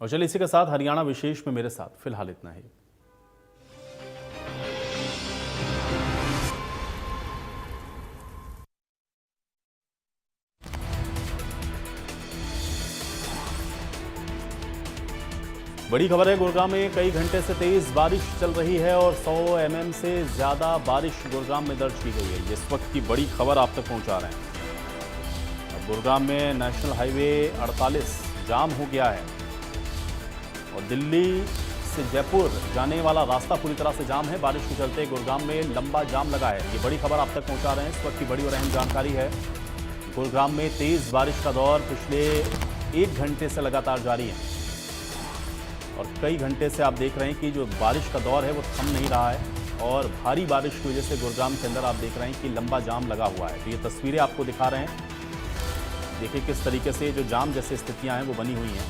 और चलिए इसी के साथ हरियाणा विशेष में मेरे साथ फिलहाल इतना ही। बड़ी खबर है, गुरुग्राम में कई घंटे से तेज बारिश चल रही है और 100 mm से ज्यादा बारिश गुरुग्राम में दर्ज की गई है। ये इस वक्त की बड़ी खबर आप तक पहुंचा रहे हैं। अब गुरुग्राम में नेशनल हाईवे 48 जाम हो गया है और दिल्ली से जयपुर जाने वाला रास्ता पूरी तरह से जाम है। बारिश के चलते गुरुग्राम में लंबा जाम लगा है। ये बड़ी खबर आप तक पहुंचा रहे हैं। इस वक्त की बड़ी और अहम जानकारी है, गुरुग्राम में तेज बारिश का दौर पिछले 1 घंटे से लगातार जारी है और कई घंटे से आप देख रहे हैं कि जो बारिश का दौर है वो थम नहीं रहा है और भारी बारिश की वजह से गुरुग्राम के अंदर आप देख रहे हैं कि लंबा जाम लगा हुआ है। तो ये तस्वीरें आपको दिखा रहे हैं, देखिए किस तरीके से जो जाम जैसी स्थितियां हैं वो बनी हुई हैं।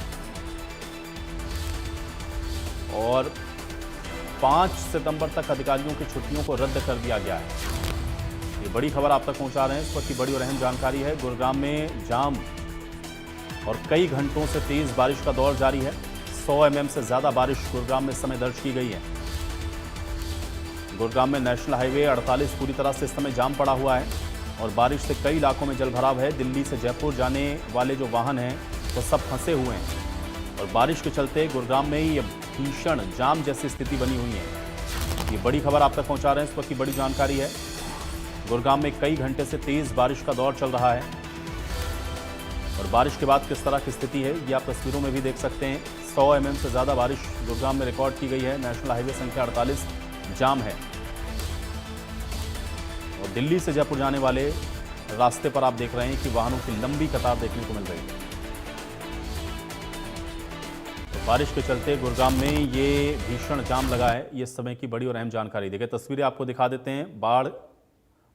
और 5 सितंबर तक अधिकारियों की छुट्टियों को रद्द कर दिया गया है। ये बड़ी खबर आप तक पहुंचा रहे हैं। इस वक्त की बड़ी और अहम जानकारी है, गुरुग्राम में जाम और कई घंटों से तेज बारिश का दौर जारी है। 100 mm से ज्यादा बारिश गुरुग्राम में इस समय दर्ज की गई है। गुरुग्राम में नेशनल हाईवे 48 पूरी तरह से इस समय जाम पड़ा हुआ है और बारिश से कई इलाकों में जलभराव है। दिल्ली से जयपुर जाने वाले जो वाहन हैं वो सब फंसे हुए हैं और बारिश के चलते गुरुग्राम में ये भीषण जाम जैसी स्थिति बनी हुई है। ये बड़ी खबर आप तक पहुंचा रहे हैं। इस वक्त की बड़ी जानकारी है, गुरुग्राम में कई घंटे से तेज बारिश का दौर चल रहा है और बारिश के बाद किस तरह की स्थिति है ये आप तस्वीरों में भी देख सकते हैं। 100 mm से ज़्यादा बारिश गुरुग्राम में रिकॉर्ड की गई है। नेशनल हाईवे संख्या 48 जाम है और दिल्ली से जयपुर जाने वाले रास्ते पर आप देख रहे हैं कि वाहनों की लंबी कतार देखने को मिल रही है। तो बारिश के चलते गुरुग्राम में ये भीषण जाम लगा है। ये समय की बड़ी और अहम जानकारी। देखिए तस्वीरें आपको दिखा देते हैं। बाढ़,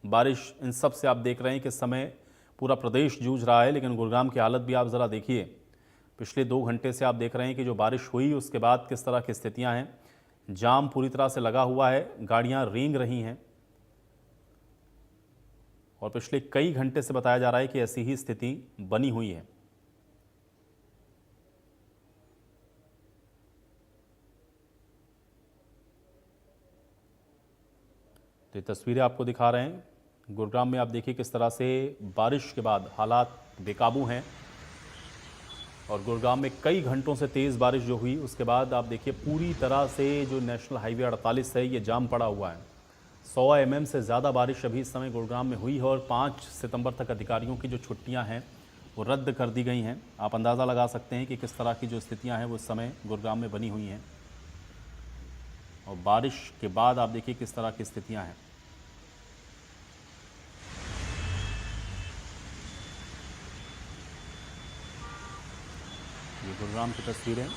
बारिश, इन सब से आप देख रहे हैं कि इस समय पूरा प्रदेश जूझ रहा है, लेकिन गुरुग्राम की हालत भी आप ज़रा देखिए। पिछले 2 घंटे से आप देख रहे हैं कि जो बारिश हुई उसके बाद किस तरह की स्थितियां हैं। जाम पूरी तरह से लगा हुआ है, गाड़ियां रेंग रही हैं और पिछले कई घंटे से बताया जा रहा है कि ऐसी ही स्थिति बनी हुई है। तो ये तस्वीरें आपको दिखा रहे हैं। गुरुग्राम में आप देखिए किस तरह से बारिश के बाद हालात बेकाबू हैं और गुरुग्राम में कई घंटों से तेज़ बारिश जो हुई उसके बाद आप देखिए पूरी तरह से जो नेशनल हाईवे 48 है ये जाम पड़ा हुआ है। 100 mm से ज़्यादा बारिश अभी इस समय गुरुग्राम में हुई है और 5 सितंबर तक अधिकारियों की जो छुट्टियां हैं वो रद्द कर दी गई हैं। आप अंदाज़ा लगा सकते हैं कि किस तरह की जो स्थितियाँ हैं वो इस समय गुरुग्राम में बनी हुई हैं और बारिश के बाद आप देखिए किस तरह की स्थितियाँ हैं। ये गुरुग्राम की तस्वीरें।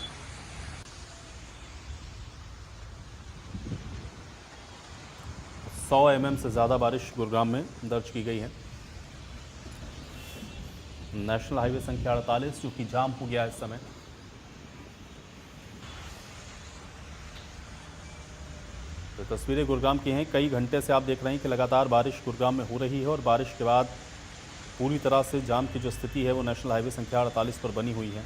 सौ mm से ज़्यादा बारिश गुरुग्राम में दर्ज की गई है। नेशनल हाईवे संख्या 48 जो कि जाम हो गया है इस समय। तो तस्वीरें गुरुग्राम की हैं। कई घंटे से आप देख रहे हैं कि लगातार बारिश गुरुग्राम में हो रही है और बारिश के बाद पूरी तरह से जाम की जो स्थिति है वो नेशनल हाईवे संख्या 48 पर बनी हुई है।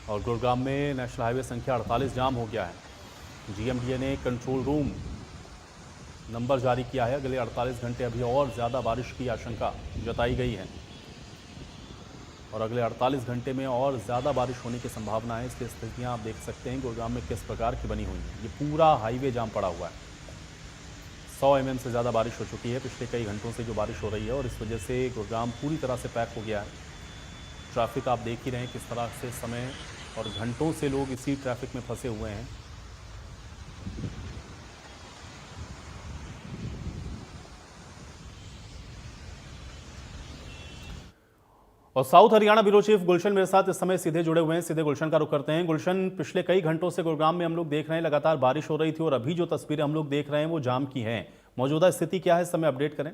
और गुरुग्राम में नेशनल हाईवे संख्या 48 जाम हो गया है। जीएमडीए ने कंट्रोल रूम नंबर जारी किया है। अगले 48 घंटे अभी और ज़्यादा बारिश की आशंका जताई गई है और अगले 48 घंटे में और ज़्यादा बारिश होने की संभावना है। इसलिए स्थितियाँ आप देख सकते हैं गुरुग्राम में किस प्रकार की बनी हुई हैं। ये पूरा हाईवे जाम पड़ा हुआ है। 100 mm से ज़्यादा बारिश हो चुकी है पिछले कई घंटों से जो बारिश हो रही है और इस वजह से गुरुग्राम पूरी तरह से पैक हो गया है। ट्रैफिक आप देख ही रहे हैं किस तरह से समय और घंटों से लोग इसी ट्रैफिक में फंसे हुए हैं। और साउथ हरियाणा ब्यूरो चीफ गुलशन मेरे साथ इस समय सीधे जुड़े हुए हैं। सीधे गुलशन का रुख करते हैं। गुलशन, पिछले कई घंटों से गुरुग्राम में हम लोग देख रहे हैं लगातार बारिश हो रही थी और अभी जो तस्वीरें हम लोग देख रहे हैं वो जाम की हैं। मौजूदा स्थिति क्या है इस समय, अपडेट करें।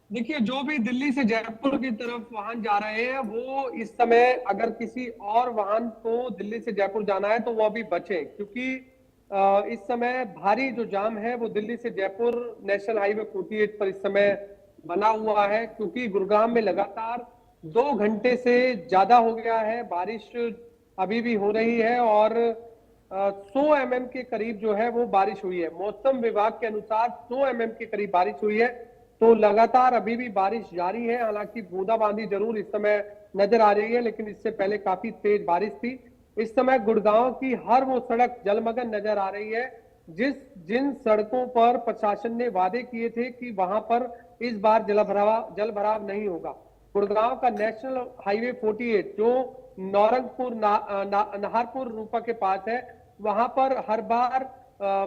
देखिए, जो भी दिल्ली से जयपुर की तरफ वाहन जा रहे हैं वो इस समय अगर किसी और वाहन को दिल्ली से जयपुर जाना है तो वो अभी बचे, क्योंकि इस समय भारी जो जाम है वो दिल्ली से जयपुर नेशनल हाईवे 48 पर इस समय बना हुआ है, क्योंकि गुरुग्राम में लगातार 2 घंटे से ज्यादा हो गया है, बारिश अभी भी हो रही है और 100 mm के करीब जो है वो बारिश हुई है। मौसम विभाग के अनुसार 100 mm के करीब बारिश हुई है, तो लगातार अभी भी बारिश जारी है। हालांकि बूंदाबांदी जरूर इस समय नजर आ रही है, लेकिन इससे पहले काफी तेज बारिश थी। इस समय गुड़गांव की हर वो सड़क जलमग्न नजर आ रही है जिन सड़कों पर प्रशासन ने वादे किए थे कि वहां पर इस बार जल भराव नहीं होगा। गुड़गांव का नेशनल हाईवे 48 जो नौरंगपुर नाहरपुर रूपा के पास है, वहां पर हर बार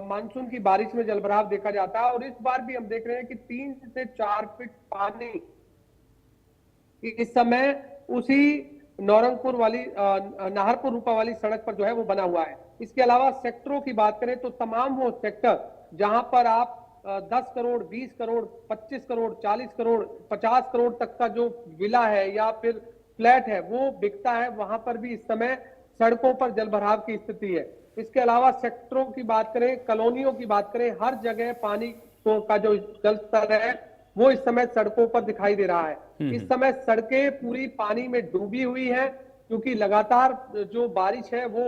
मानसून की बारिश में जलभराव देखा जाता है और इस बार भी हम देख रहे हैं कि 3 से 4 फीट पानी इस समय उसी नौरंगपुर वाली नाहरपुर रूपा वाली सड़क पर जो है वो बना हुआ है। इसके अलावा सेक्टरों की बात करें तो तमाम वो सेक्टर जहां पर आप 10 करोड़, 20 करोड़, 25 करोड़, 40 करोड़, 50 करोड़ तक का जो विला है या फिर फ्लैट है वो बिकता है, वहां पर भी इस समय सड़कों पर जलभराव की स्थिति है। इसके अलावा सेक्टरों की बात करें, कॉलोनियों की बात करें, हर जगह पानी का जो जल स्तर है वो इस समय सड़कों पर दिखाई दे रहा है। इस समय सड़कें पूरी पानी में डूबी हुई है, क्योंकि लगातार जो बारिश है वो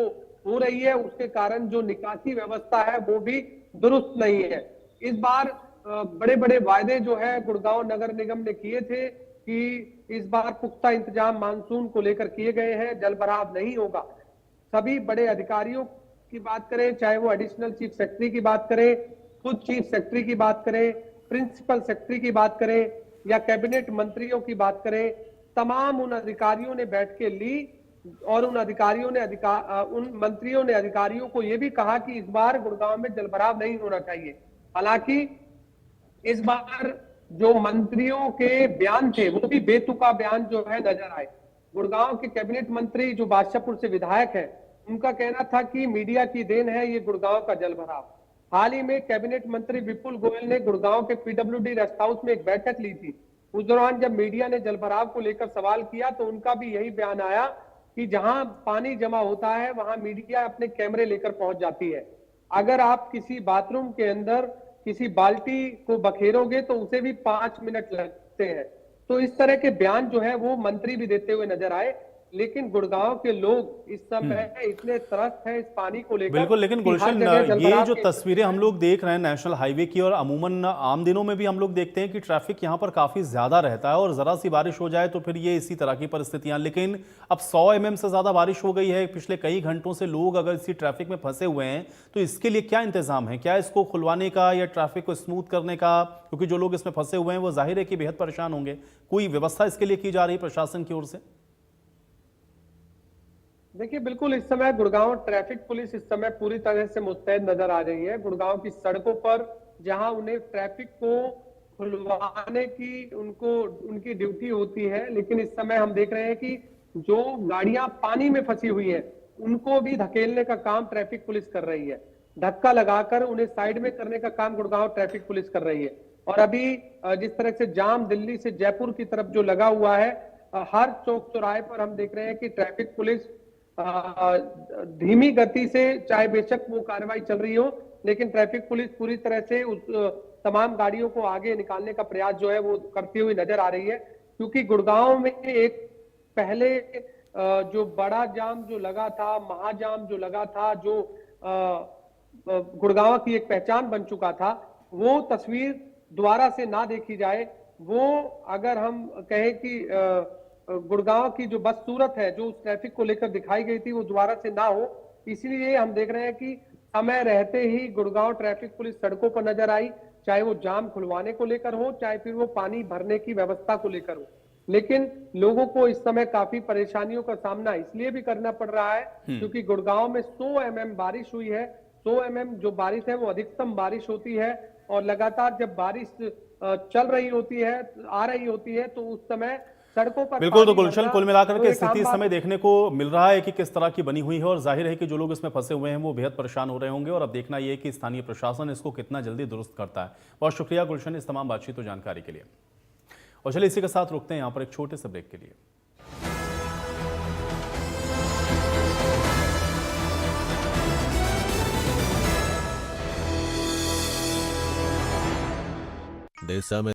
हो रही है, उसके कारण जो निकासी व्यवस्था है वो भी दुरुस्त नहीं है। इस बार बड़े बड़े वायदे जो है गुड़गांव नगर निगम ने किए थे कि इस बार पुख्ता इंतजाम मानसून को लेकर किए गए हैं, जलभराव नहीं होगा। सभी बड़े अधिकारियों की बात करें, चाहे वो एडिशनल चीफ सेक्रेटरी की बात करें, खुद चीफ सेक्रेटरी की बात करें, प्रिंसिपल सेक्रेटरी की बात करें या कैबिनेट मंत्रियों की बात करें, तमाम उन अधिकारियों ने बैठकें ली और उन मंत्रियों ने अधिकारियों को यह भी कहा कि इस बार गुड़गांव में जलभराव नहीं होना चाहिए। हालांकि इस बार जो मंत्रियों के बयान थे वो भी बेतुका बयान जो है नजर आए। गुड़गांव के कैबिनेट मंत्री जो बादशाहपुर से विधायक है, उनका कहना था कि मीडिया की देन है ये गुड़गांव का जलभराव। हाल ही में कैबिनेट मंत्री विपुल गोयल ने गुड़गांव के पीडब्ल्यूडी रेस्ट हाउस में एक बैठक ली थी। उस दौरान जब मीडिया ने जलभराव को लेकर सवाल किया तो उनका भी यही बयान आया कि जहां पानी जमा होता है वहां मीडिया अपने कैमरे लेकर पहुंच जाती है। अगर आप किसी बाथरूम के अंदर किसी बाल्टी को बखेरोगे तो उसे भी 5 मिनट लगते हैं। तो इस तरह के बयान जो है वो मंत्री भी देते हुए नजर आए, लेकिन गुड़गांव के लोग इस समय इतने त्रस्त हैं इस पानी को लेकर। बिल्कुल, लेकिन गुलशन, ये जो तस्वीरें हम लोग देख रहे हैं नेशनल हाईवे की, और अमूमन आम दिनों में भी हम लोग देखते हैं कि ट्रैफिक यहाँ पर काफी ज्यादा रहता है और जरा सी बारिश हो जाए तो फिर ये इसी तरह की परिस्थितियां। लेकिन अब 100 mm से ज्यादा बारिश हो गई है पिछले कई घंटों से। लोग अगर इसी ट्रैफिक में फंसे हुए हैं तो इसके लिए क्या इंतजाम है? क्या इसको खुलवाने का या ट्रैफिक को स्मूथ करने का? क्योंकि जो लोग इसमें फंसे हुए हैं वो जाहिर है कि बेहद परेशान होंगे। कोई व्यवस्था इसके लिए की जा रही है प्रशासन की ओर से? देखिए, बिल्कुल इस समय गुड़गांव ट्रैफिक पुलिस इस समय पूरी तरह से मुस्तैद नजर आ रही है। गुड़गांव की सड़कों पर जहां उन्हें ट्रैफिक को खुलवाने की उनकी ड्यूटी होती है, लेकिन इस समय हम देख रहे हैं कि जो गाड़ियां पानी में फंसी हुई हैं उनको भी धकेलने का काम ट्रैफिक पुलिस कर रही है। धक्का लगाकर उन्हें साइड में करने का काम गुड़गांव ट्रैफिक पुलिस कर रही है। और अभी जिस तरह से जाम दिल्ली से जयपुर की तरफ जो लगा हुआ है, हर चौक चौराहे पर हम देख रहे हैं कि ट्रैफिक पुलिस धीमी गति से, चाहे बेशक वो कार्रवाई चल रही हो, लेकिन ट्रैफिक पुलिस पूरी तरह से उस तमाम गाड़ियों को आगे निकालने का प्रयास जो है वो करती हुई नजर आ रही है। क्योंकि गुड़गांव में एक पहले जो बड़ा जाम जो लगा था, महाजाम जो लगा था, जो गुड़गांव की एक पहचान बन चुका था, वो तस्वीर दोबारा से ना देखी जाए। वो अगर हम कहें कि गुड़गांव की जो बदसूरत है जो उस ट्रैफिक को लेकर दिखाई गई थी वो दोबारा से ना हो, इसलिए हम देख रहे हैं कि समय रहते ही गुड़गांव ट्रैफिक पुलिस सड़कों पर नजर आई, चाहे वो जाम खुलवाने को लेकर हो, चाहे फिर वो पानी भरने की व्यवस्था को लेकर हो। लेकिन लोगों को इस समय काफी परेशानियों का सामना इसलिए भी करना पड़ रहा है क्योंकि गुड़गांव में 100 mm बारिश हुई है। 100 mm जो बारिश है वो अधिकतम बारिश होती है, और लगातार जब बारिश चल रही होती है, आ रही होती है, तो उस समय सड़कों पर बिल्कुल। तो गुलशन, कुल मिलाकर के स्थिति इस समय देखने को मिल रहा है कि किस तरह की बनी हुई है, और जाहिर है कि जो लोग इसमें फंसे हुए हैं वो बेहद परेशान हो रहे होंगे। और अब देखना यह है कि स्थानीय प्रशासन इसको कितना जल्दी दुरुस्त करता है। बहुत शुक्रिया गुलशन इस तमाम बातचीत और जानकारी के लिए। और चलिए इसी के साथ रुकते हैं यहाँ पर एक छोटे से ब्रेक के लिए। देश में